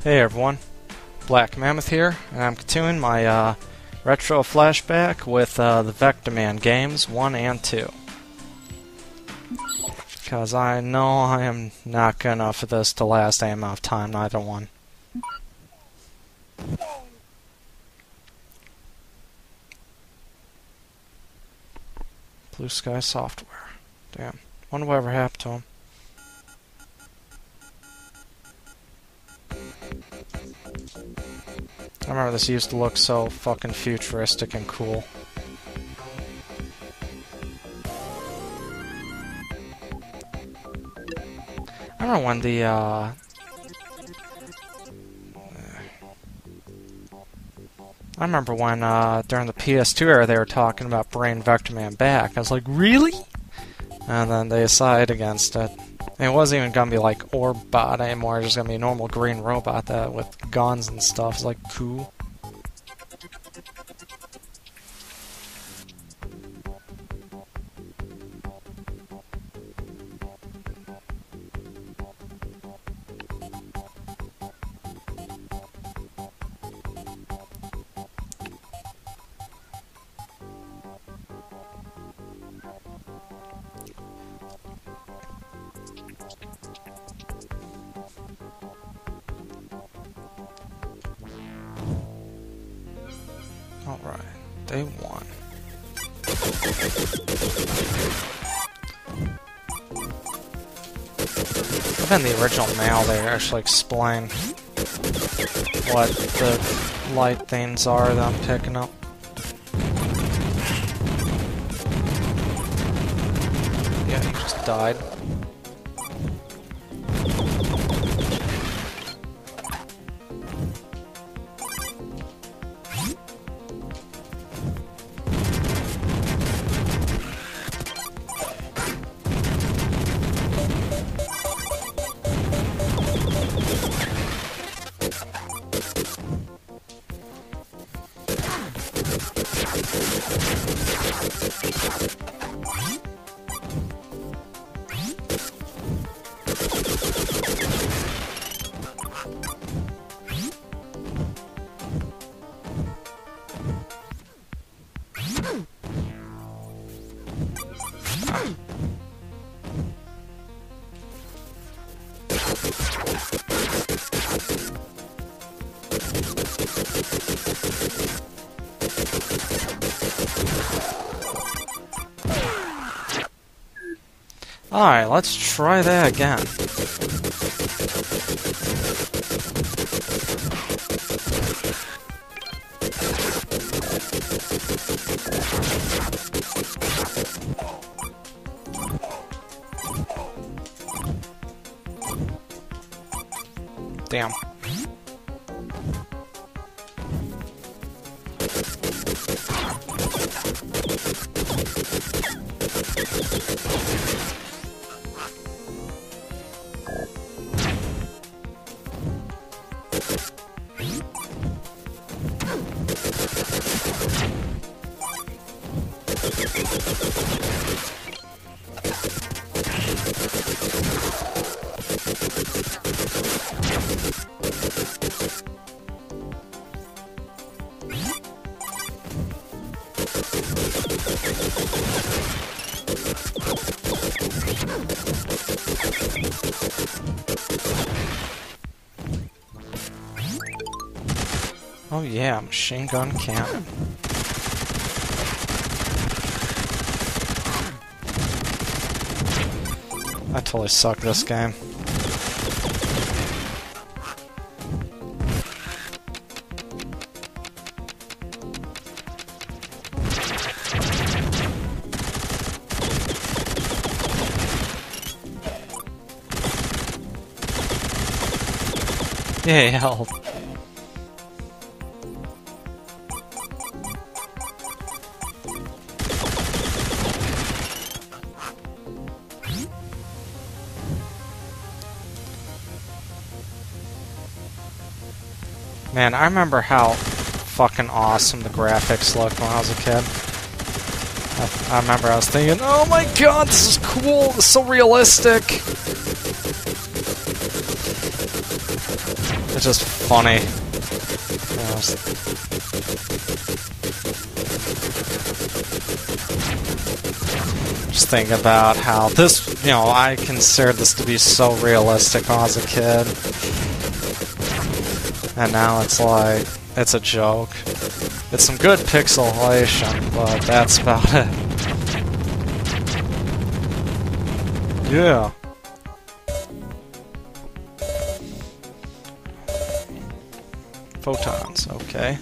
Hey everyone, Black Mammoth here, and I'm continuing my retro flashback with the Vectorman games 1 and 2. Because I know I am not good enough for this to last any amount of time, neither one. Blue Sky Software. Damn. Wonder whatever happened to him. I remember this used to look so fucking futuristic and cool. I remember when the, I remember when, during the PS2 era they were talking about bringing Vectorman back. I was like, really? And then they decided against it. And it wasn't even gonna be like Orbot anymore, it was just gonna be a normal green robot that with guns and stuff. It's like, cool. Alright, day 1. Even the original mail, they actually explain what the light things are that I'm picking up. Yeah, he just died. Alright, let's try that again. Damn. Oh yeah, machine gun cannon. I totally suck this game. Yay, help. Man, I remember how fucking awesome the graphics looked when I was a kid. I remember I was thinking, oh my god, this is cool, this is so realistic. It's just funny. Just think about how this, I considered this to be so realistic when I was a kid. And now it's like, it's a joke. It's some good pixelation, but that's about it. Yeah. Photons, okay.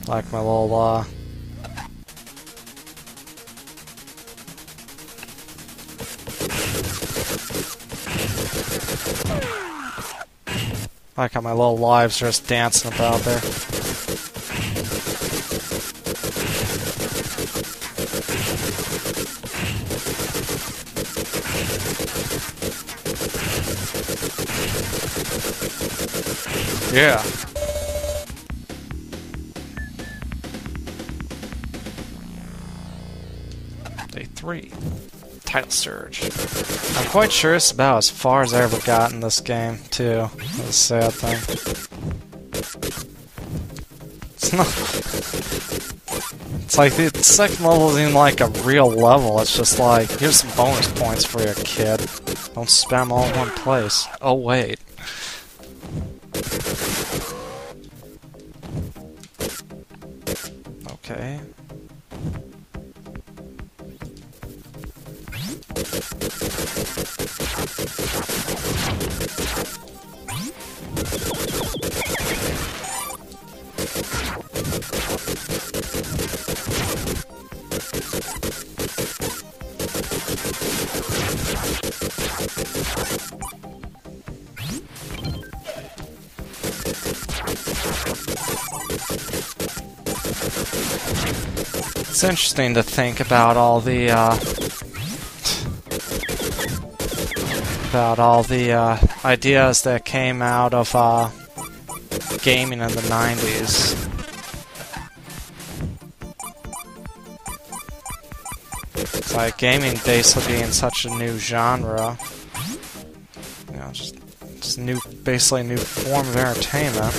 Like my little, like how my little lives are just dancing about there. Yeah. Day 3. Title Surge. I'm quite sure it's about as far as I ever got in this game, too. That's a sad thing. It's not... It's like the second level isn't even like a real level, it's just like, here's some bonus points for your kid. Don't spam them all in one place. Oh wait. Okay. It's interesting to think about all the ideas that came out of gaming in the 90s. It's like gaming basically being such a new genre. Just new, basically a new form of entertainment.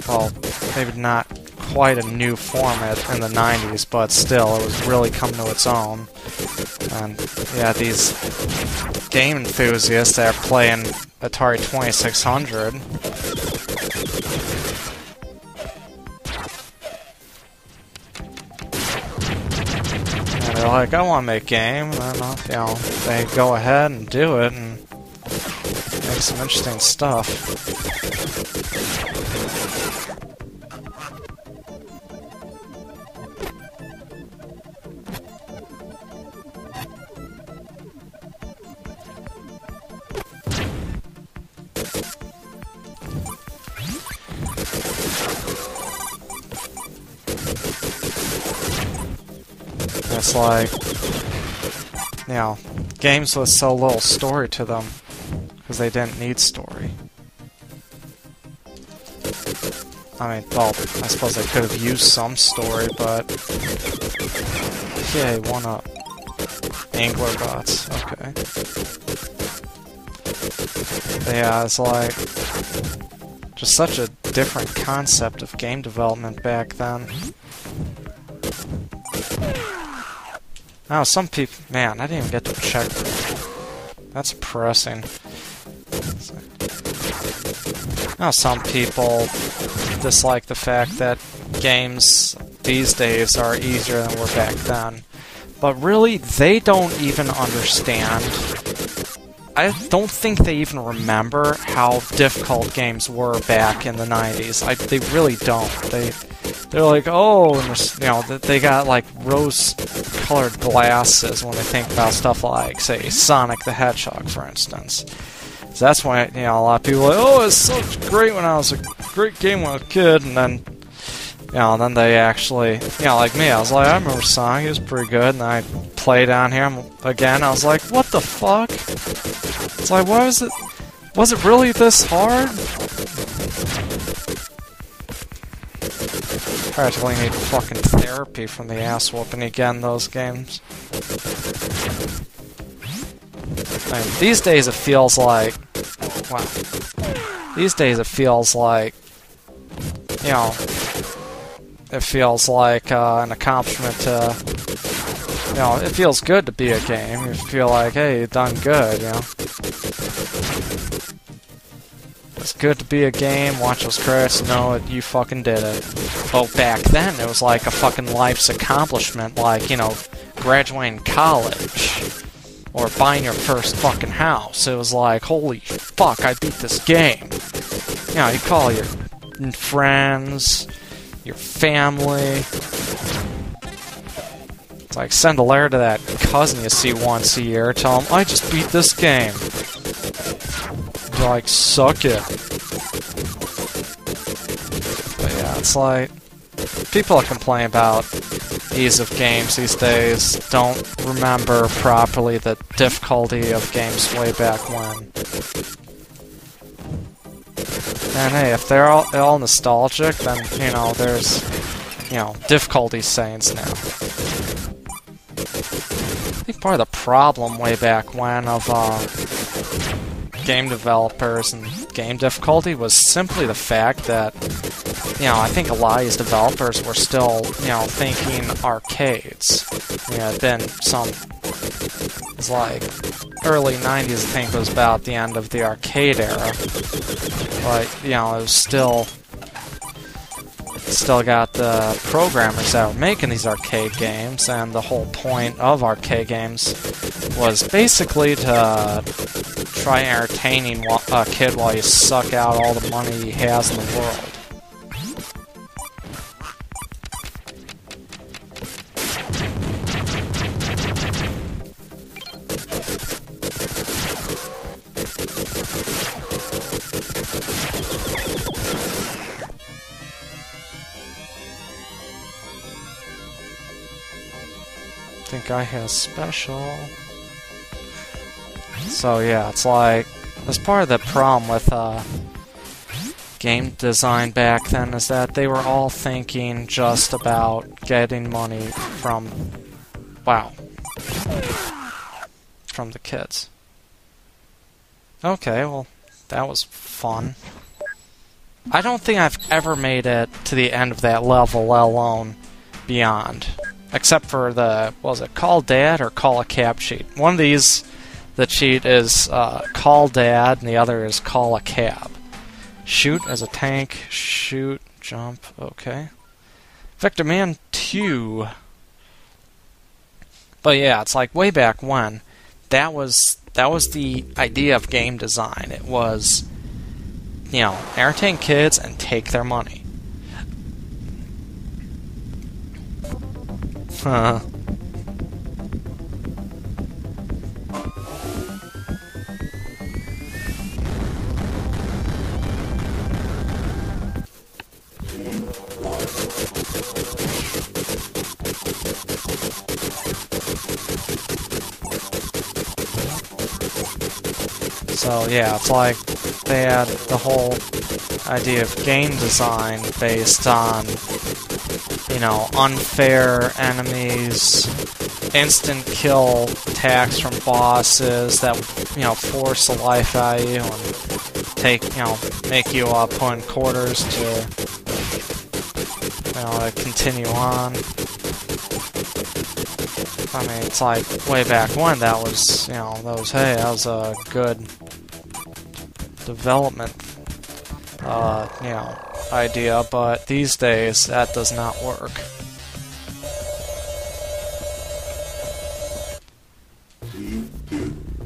Well, maybe not quite a new format in the 90s, but still, it was really coming to its own. And yeah, these game enthusiasts that are playing Atari 2600, and they're like, I want to make a game, and then, they go ahead and do it, and make some interesting stuff. It's like, games with so little story to them, because they didn't need story. I mean, well, I suppose they could have used some story, but... Yay, 1-up. Angler bots, okay. But yeah, it's like... just such a different concept of game development back then. Now, some people... Man, I didn't even get to check. That's depressing. Now, some people dislike the fact that games these days are easier than were back then. But really, they don't even understand. I don't think they even remember how difficult games were back in the 90s. They really don't. They're like, oh, and they got like rose-colored glasses when they think about stuff like, say, Sonic the Hedgehog, for instance. So that's why, a lot of people are like, oh, it's so great when I was a great game when I was a kid, and then, and then they actually, like me, I was like, I remember Sonic, it was pretty good, and then I played on here again, I was like, what the fuck? It's like, what was it? Was it really this hard? Practically need fucking therapy from the ass whooping again, those games. I mean, these days it feels like wow. These days it feels like, you know, it feels like an accomplishment to, you know, it feels good to be a game. You feel like, hey, you've done good, you know. It's good to be a game, watch those credits, know that you fucking did it. But back then, it was like a fucking life's accomplishment, like, you know, graduating college. Or buying your first fucking house. It was like, holy fuck, I beat this game. You know, you call your friends, your family. It's like, send a letter to that cousin you see once a year, tell him, I just beat this game. You're like, suck it. But yeah, it's like, people that complain about ease of games these days don't remember properly the difficulty of games way back when. And hey, if they're all nostalgic, then, you know, there's, you know, difficulty settings now. I think part of the problem way back when of game developers and game difficulty was simply the fact that, you know, I think a lot of these developers were still, you know, thinking arcades. You know, it'd been some, it's like, early 90s, I think, was about the end of the arcade era. But, you know, it was still got the programmers that were making these arcade games, and the whole point of arcade games was basically to try entertaining a kid while you suck out all the money he has in the world. I think I has special. So yeah, it's like, that's part of the problem with game design back then, is that they were all thinking just about getting money from, wow, from the kids. Okay, well, that was fun. I don't think I've ever made it to the end of that level, let alone beyond. Except for the, what was it, Call Dad or Call a Cab cheat. One of these, the cheat is Call Dad, and the other is Call a Cab. Shoot as a tank, shoot, jump, okay. Vectorman 2. But yeah, it's like way back when, that was the idea of game design. It was, you know, entertain kids and take their money. Huh. So yeah, it's like they had the whole idea of game design based on, you know, unfair enemies, instant kill attacks from bosses that would, you know, force the life out of you and take, you know, make you put in quarters to, you know, to continue on. I mean, it's like way back when that was, you know, hey, that was a good development, you know, idea, but these days that does not work.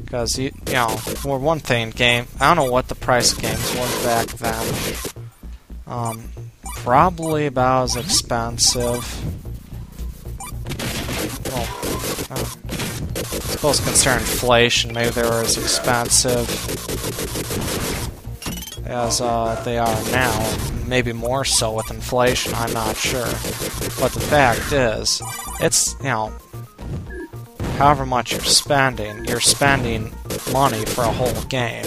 Because, you know, for one thing, I don't know what the price of games was back then. Probably about as expensive. Well, I suppose considering inflation, maybe they were as expensive as they are now. Maybe more so with inflation, I'm not sure. But the fact is, it's, you know, however much you're spending money for a whole game.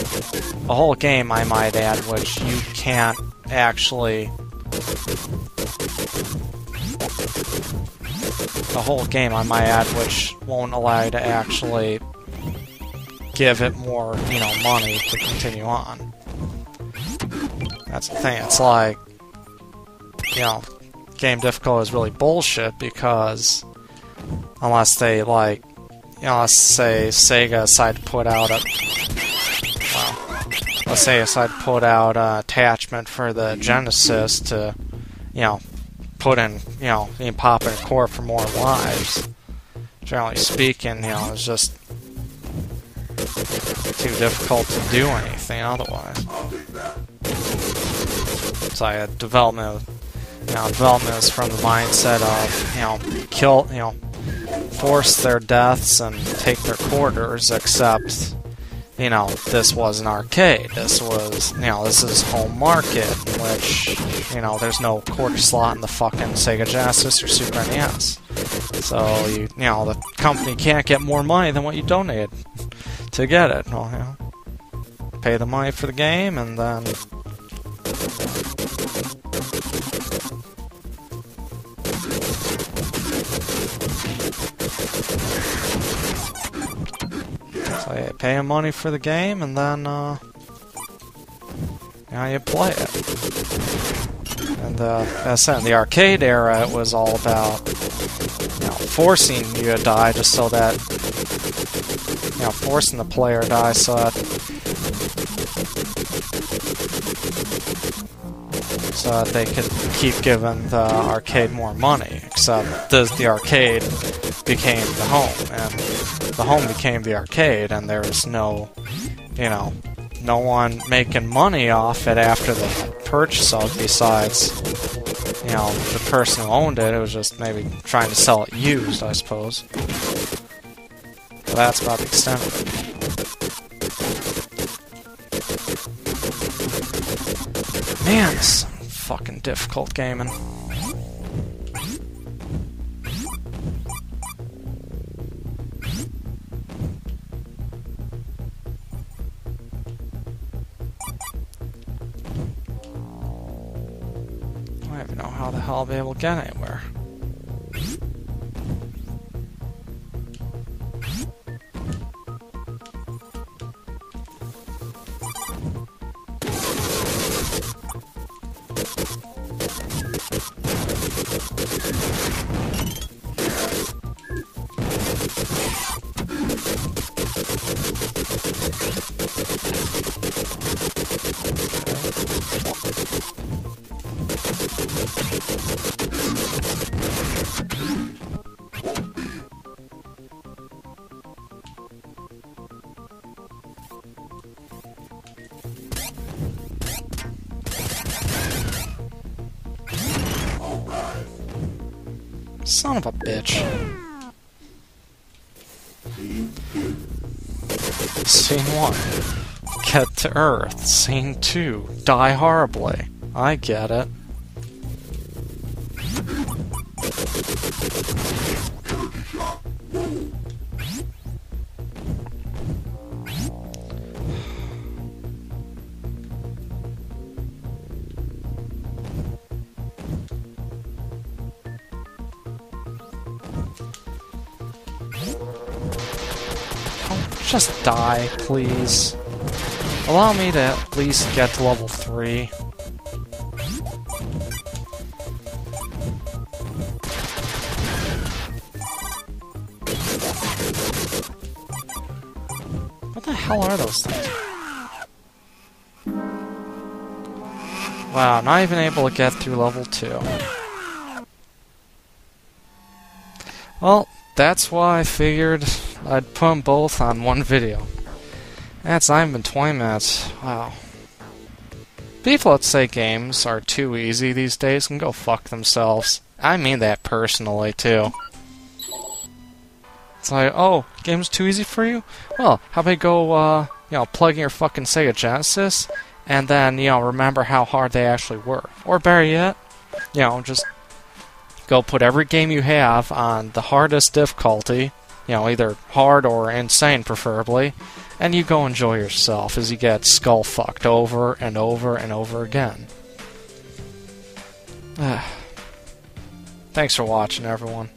A whole game, I might add, which you can't actually... A whole game, I might add, which won't allow you to actually give it more, you know, money to continue on. That's the thing. It's like, you know, game difficulty is really bullshit because unless they, like, you know, let's say Sega decided to put out a, well, let's say decide to put out an attachment for the Genesis to, you know, put in, you know, you can pop in a core for more lives. Generally speaking, you know, it's just too difficult to do anything otherwise. It's like development is from the mindset of, you know, kill, you know, force their deaths and take their quarters, except, you know, this was an arcade. This was, you know, this is home market, in which, you know, there's no quarter slot in the fucking Sega Genesis or Super NES. So, you know, the company can't get more money than what you donated to get it. Well, you know, pay the money for the game, and then so you pay them money for the game, and then you know, you play it. And as I said, in the arcade era, it was all about, you know, forcing you to die just so that, you know, forcing the player to die so that they could keep giving the arcade more money. Except the arcade became the home, and the home became the arcade, and there was no, you know, no one making money off it after the purchase of it besides, you know, the person who owned it. It was just maybe trying to sell it used, I suppose. But that's about the extent of it. Man, this is fucking difficult gaming. I don't even know how the hell I'll be able to get anywhere. Son of a bitch. Scene 1. Get to Earth. Scene 2. Die horribly. I get it. Just die, please. Allow me to at least get to level 3. What the hell are those things? Wow, not even able to get through level 2. Well, that's why I figured I'd put them both on one video. That's not even 20 minutes. Wow. People that say games are too easy these days can go fuck themselves. I mean that personally, too. It's like, oh, game's too easy for you? Well, how about you go, you know, plug in your fucking Sega Genesis, and then, you know, remember how hard they actually were. Or better yet, you know, just go put every game you have on the hardest difficulty, you know, either hard or insane preferably, and you go enjoy yourself as you get skull-fucked over and over and over again. Thanks for watching, everyone.